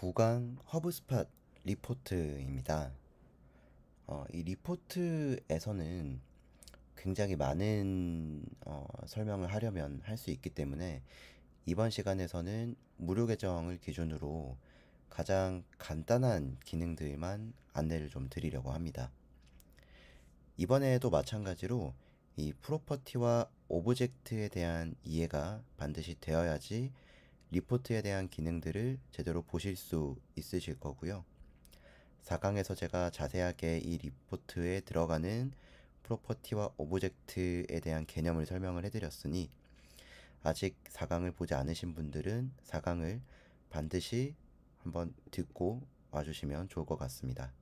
구강 허브스팟 리포트입니다. 이 리포트에서는 굉장히 많은 설명을 하려면 할 수 있기 때문에 이번 시간에서는 무료 계정을 기준으로 가장 간단한 기능들만 안내를 좀 드리려고 합니다. 이번에도 마찬가지로 이 프로퍼티와 오브젝트에 대한 이해가 반드시 되어야지 리포트에 대한 기능들을 제대로 보실 수 있으실 거고요. 4강에서 제가 자세하게 이 리포트에 들어가는 프로퍼티와 오브젝트에 대한 개념을 설명을 해드렸으니 아직 4강을 보지 않으신 분들은 4강을 반드시 한번 듣고 와주시면 좋을 것 같습니다.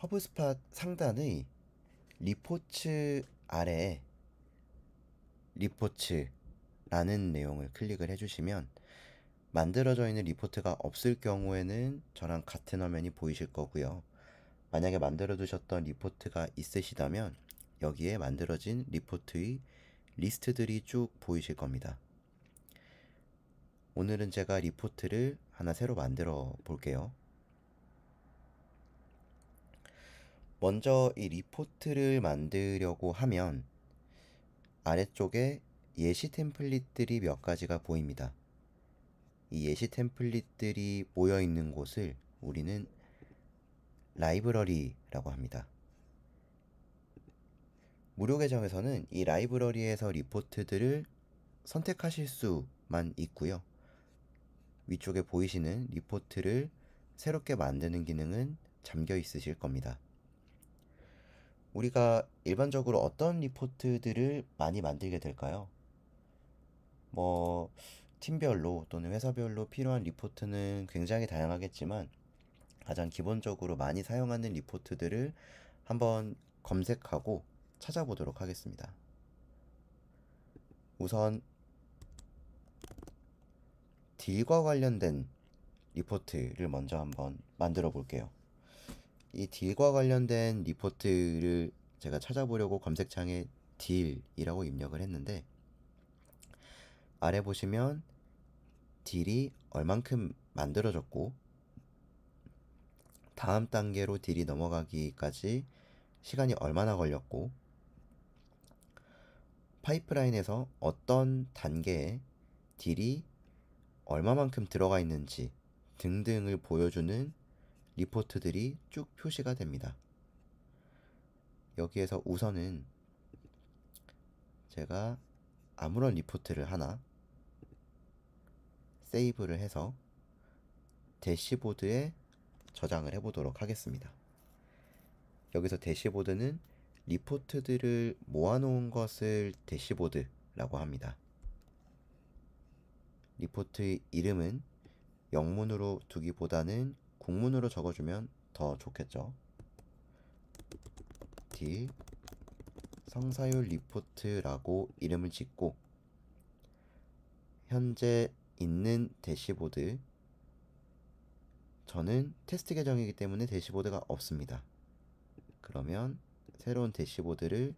허브스팟 상단의 리포츠 아래에 리포츠라는 내용을 클릭을 해주시면 만들어져 있는 리포트가 없을 경우에는 저랑 같은 화면이 보이실 거고요. 만약에 만들어 두셨던 리포트가 있으시다면 여기에 만들어진 리포트의 리스트들이 쭉 보이실 겁니다. 오늘은 제가 리포트를 하나 새로 만들어 볼게요. 먼저 이 리포트를 만들려고 하면 아래쪽에 예시 템플릿들이 몇 가지가 보입니다. 이 예시 템플릿들이 모여 있는 곳을 우리는 라이브러리라고 합니다. 무료 계정에서는 이 라이브러리에서 리포트들을 선택하실 수만 있고요. 위쪽에 보이시는 리포트를 새롭게 만드는 기능은 잠겨 있으실 겁니다. 우리가 일반적으로 어떤 리포트들을 많이 만들게 될까요? 팀별로 또는 회사별로 필요한 리포트는 굉장히 다양하겠지만 가장 기본적으로 많이 사용하는 리포트들을 한번 검색하고 찾아보도록 하겠습니다. 우선 딜과 관련된 리포트를 먼저 한번 만들어 볼게요. 이 딜과 관련된 리포트를 제가 찾아보려고 검색창에 딜이라고 입력을 했는데 아래 보시면 딜이 얼만큼 만들어졌고 다음 단계로 딜이 넘어가기까지 시간이 얼마나 걸렸고 파이프라인에서 어떤 단계에 딜이 얼마만큼 들어가 있는지 등등을 보여주는 리포트들이 쭉 표시가 됩니다. 여기에서 우선은 제가 아무런 리포트를 하나 세이브를 해서 대시보드에 저장을 해보도록 하겠습니다. 여기서 대시보드는 리포트들을 모아놓은 것을 대시보드라고 합니다. 리포트의 이름은 영문으로 두기보다는 국문으로 적어주면 더 좋겠죠. 딜 성사율 리포트라고 이름을 짓고 현재 있는 대시보드, 저는 테스트 계정이기 때문에 대시보드가 없습니다. 그러면 새로운 대시보드를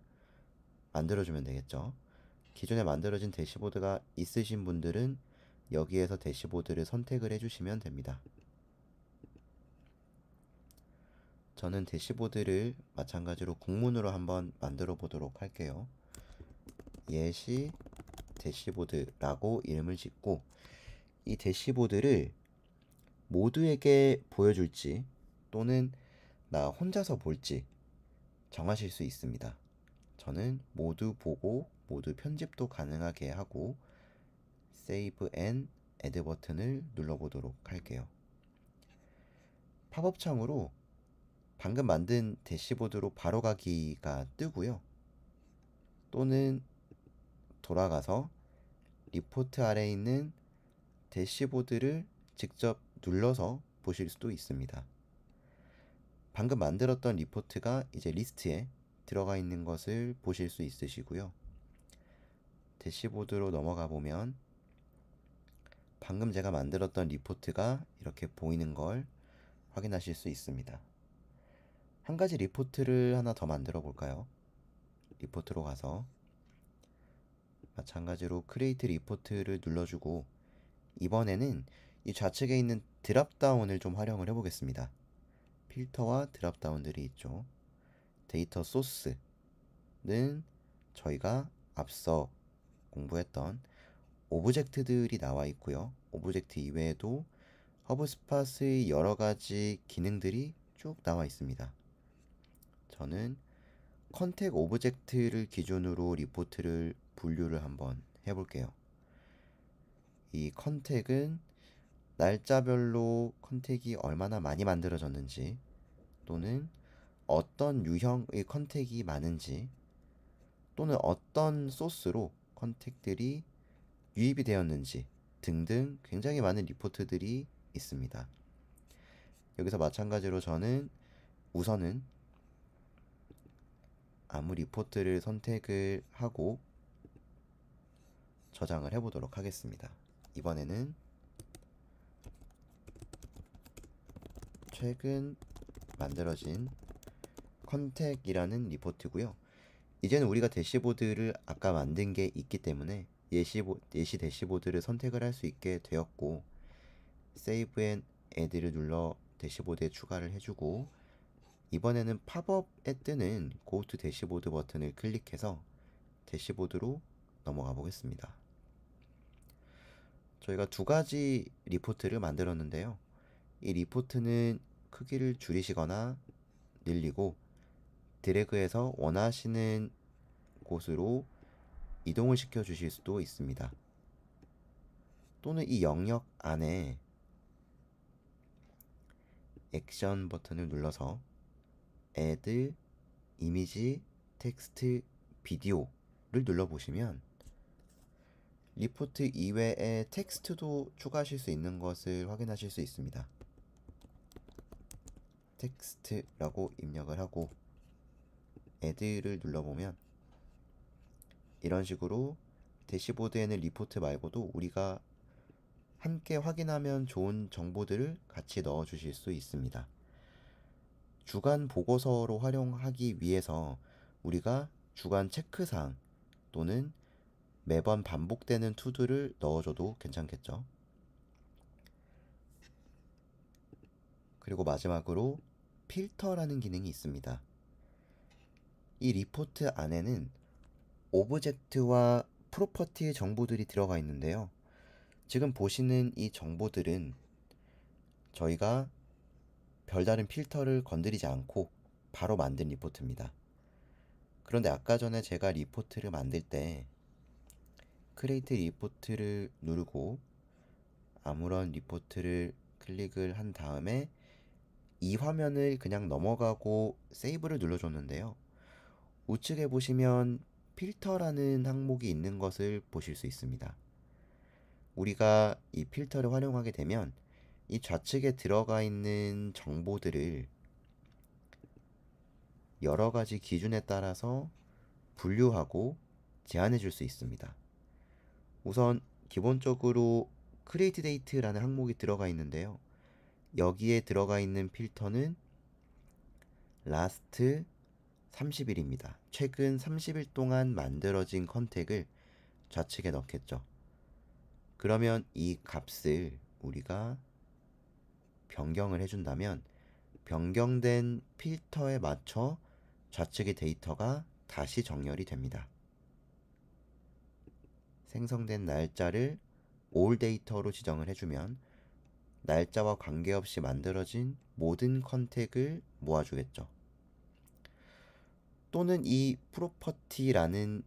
만들어주면 되겠죠. 기존에 만들어진 대시보드가 있으신 분들은 여기에서 대시보드를 선택을 해주시면 됩니다. 저는 대시보드를 마찬가지로 국문으로 한번 만들어 보도록 할게요. 예시 대시보드라고 이름을 짓고 이 대시보드를 모두에게 보여줄지 또는 나 혼자서 볼지 정하실 수 있습니다. 저는 모두 보고 모두 편집도 가능하게 하고 세이브 앤 애드 버튼을 눌러보도록 할게요. 팝업 창으로 방금 만든 대시보드로 바로 가기가 뜨고요. 또는 돌아가서 리포트 아래에 있는 대시보드를 직접 눌러서 보실 수도 있습니다. 방금 만들었던 리포트가 이제 리스트에 들어가 있는 것을 보실 수 있으시고요. 대시보드로 넘어가 보면 방금 제가 만들었던 리포트가 이렇게 보이는 걸 확인하실 수 있습니다. 한 가지 리포트를 하나 더 만들어 볼까요? 리포트로 가서 마찬가지로 크리에이트 리포트를 눌러주고 이번에는 이 좌측에 있는 드랍다운을 좀 활용을 해보겠습니다. 필터와 드랍다운들이 있죠. 데이터 소스는 저희가 앞서 공부했던 오브젝트들이 나와 있고요. 오브젝트 이외에도 허브스팟의 여러 가지 기능들이 쭉 나와 있습니다. 저는 컨택 오브젝트를 기준으로 리포트를 분류를 한번 해볼게요. 이 컨택은 날짜별로 컨택이 얼마나 많이 만들어졌는지 또는 어떤 유형의 컨택이 많은지 또는 어떤 소스로 컨택들이 유입이 되었는지 등등 굉장히 많은 리포트들이 있습니다. 여기서 마찬가지로 저는 우선은 아무 리포트를 선택을 하고 저장을 해보도록 하겠습니다. 이번에는 최근 만들어진 컨택이라는 리포트고요. 이제는 우리가 대시보드를 아까 만든 게 있기 때문에 예시 대시보드를 선택을 할 수 있게 되었고 세이브 앤 애드를 눌러 대시보드에 추가를 해주고 이번에는 팝업에 뜨는 Go to 대시보드 버튼을 클릭해서 대시보드로 넘어가 보겠습니다. 저희가 두 가지 리포트를 만들었는데요. 이 리포트는 크기를 줄이시거나 늘리고 드래그해서 원하시는 곳으로 이동을 시켜 주실 수도 있습니다. 또는 이 영역 안에 액션 버튼을 눌러서 Add 이미지, 텍스트, 비디오를 눌러보시면 리포트 이외에 텍스트도 추가하실 수 있는 것을 확인하실 수 있습니다. 텍스트라고 입력을 하고 Add를 눌러보면 이런 식으로 대시보드에는 리포트 말고도 우리가 함께 확인하면 좋은 정보들을 같이 넣어 주실 수 있습니다. 주간 보고서로 활용하기 위해서 우리가 주간 체크사항 또는 매번 반복되는 투두를 넣어줘도 괜찮겠죠. 그리고 마지막으로 필터라는 기능이 있습니다. 이 리포트 안에는 오브젝트와 프로퍼티의 정보들이 들어가 있는데요. 지금 보시는 이 정보들은 저희가 별다른 필터를 건드리지 않고 바로 만든 리포트입니다. 그런데 아까 전에 제가 리포트를 만들 때 크리에이트 리포트를 누르고 아무런 리포트를 클릭을 한 다음에 이 화면을 그냥 넘어가고 세이브를 눌러줬는데요. 우측에 보시면 필터라는 항목이 있는 것을 보실 수 있습니다. 우리가 이 필터를 활용하게 되면 이 좌측에 들어가 있는 정보들을 여러 가지 기준에 따라서 분류하고 제한해 줄 수 있습니다. 우선 기본적으로 크리에이트 데이트라는 항목이 들어가 있는데요. 여기에 들어가 있는 필터는 last 30일입니다. 최근 30일 동안 만들어진 컨택을 좌측에 넣겠죠. 그러면 이 값을 우리가 변경을 해준다면 변경된 필터에 맞춰 좌측의 데이터가 다시 정렬이 됩니다. 생성된 날짜를 all 데이터로 지정을 해주면 날짜와 관계없이 만들어진 모든 컨택을 모아주겠죠. 또는 이 프로퍼티라는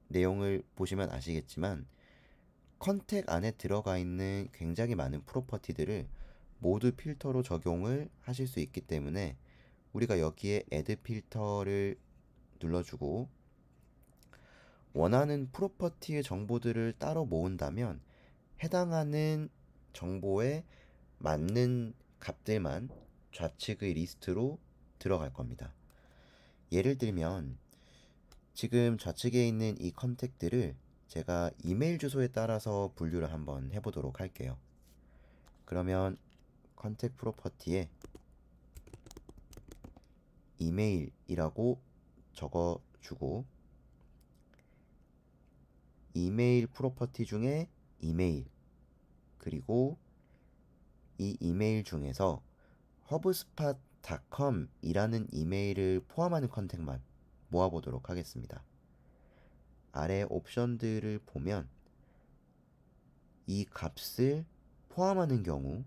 내용을 보시면 아시겠지만 컨택 안에 들어가 있는 굉장히 많은 프로퍼티들을 모두 필터로 적용을 하실 수 있기 때문에 우리가 여기에 add 필터를 눌러주고 원하는 프로퍼티의 정보들을 따로 모은다면 해당하는 정보에 맞는 값들만 좌측의 리스트로 들어갈 겁니다. 예를 들면 지금 좌측에 있는 이 컨택들을 제가 이메일 주소에 따라서 분류를 한번 해보도록 할게요. 그러면 컨택 프로퍼티에 이메일이라고 적어주고 이메일 프로퍼티 중에 이메일, 그리고 이 이메일 중에서 hubspot.com이라는 이메일을 포함하는 컨택만 모아보도록 하겠습니다. 아래 옵션들을 보면 이 값을 포함하는 경우,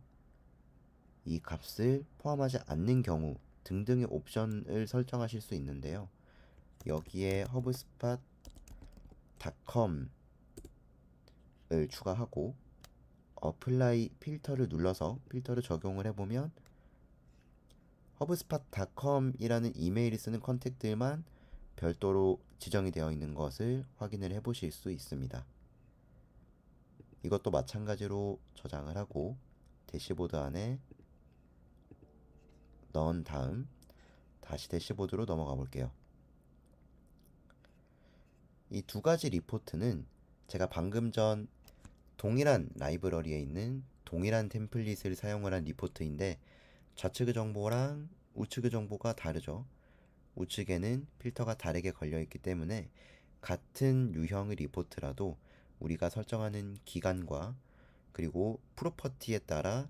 이 값을 포함하지 않는 경우 등등의 옵션을 설정하실 수 있는데요. 여기에 hubspot.com을 추가하고 어플라이 필터를 눌러서 필터를 적용을 해보면 hubspot.com이라는 이메일이 쓰는 컨택들만 별도로 지정이 되어 있는 것을 확인을 해 보실 수 있습니다. 이것도 마찬가지로 저장을 하고 대시보드 안에 넣은 다음 다시 대시보드로 넘어가 볼게요. 이 두 가지 리포트는 제가 방금 전 동일한 라이브러리에 있는 동일한 템플릿을 사용을 한 리포트인데 좌측의 정보랑 우측의 정보가 다르죠. 우측에는 필터가 다르게 걸려 있기 때문에 같은 유형의 리포트라도 우리가 설정하는 기간과 그리고 프로퍼티에 따라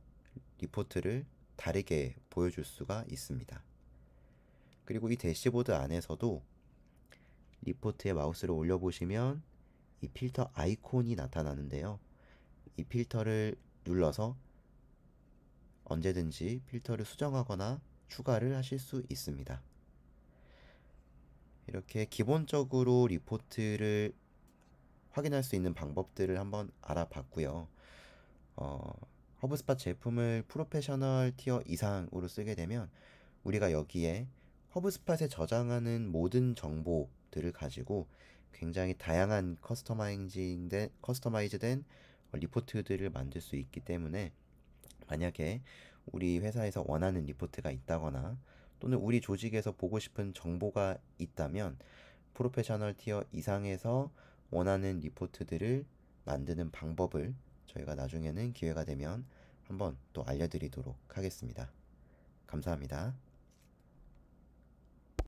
리포트를 다르게 보여줄 수가 있습니다. 그리고 이 대시보드 안에서도 리포트에 마우스를 올려보시면 이 필터 아이콘이 나타나는데요. 이 필터를 눌러서 언제든지 필터를 수정하거나 추가를 하실 수 있습니다. 이렇게 기본적으로 리포트를 확인할 수 있는 방법들을 한번 알아봤고요. 허브스팟 제품을 프로페셔널 티어 이상으로 쓰게 되면 우리가 여기에 허브스팟에 저장하는 모든 정보들을 가지고 굉장히 다양한 커스터마이즈된 리포트들을 만들 수 있기 때문에 만약에 우리 회사에서 원하는 리포트가 있다거나 또는 우리 조직에서 보고 싶은 정보가 있다면 프로페셔널 티어 이상에서 원하는 리포트들을 만드는 방법을 저희가 나중에는 기회가 되면 한번 또 알려드리도록 하겠습니다. 감사합니다.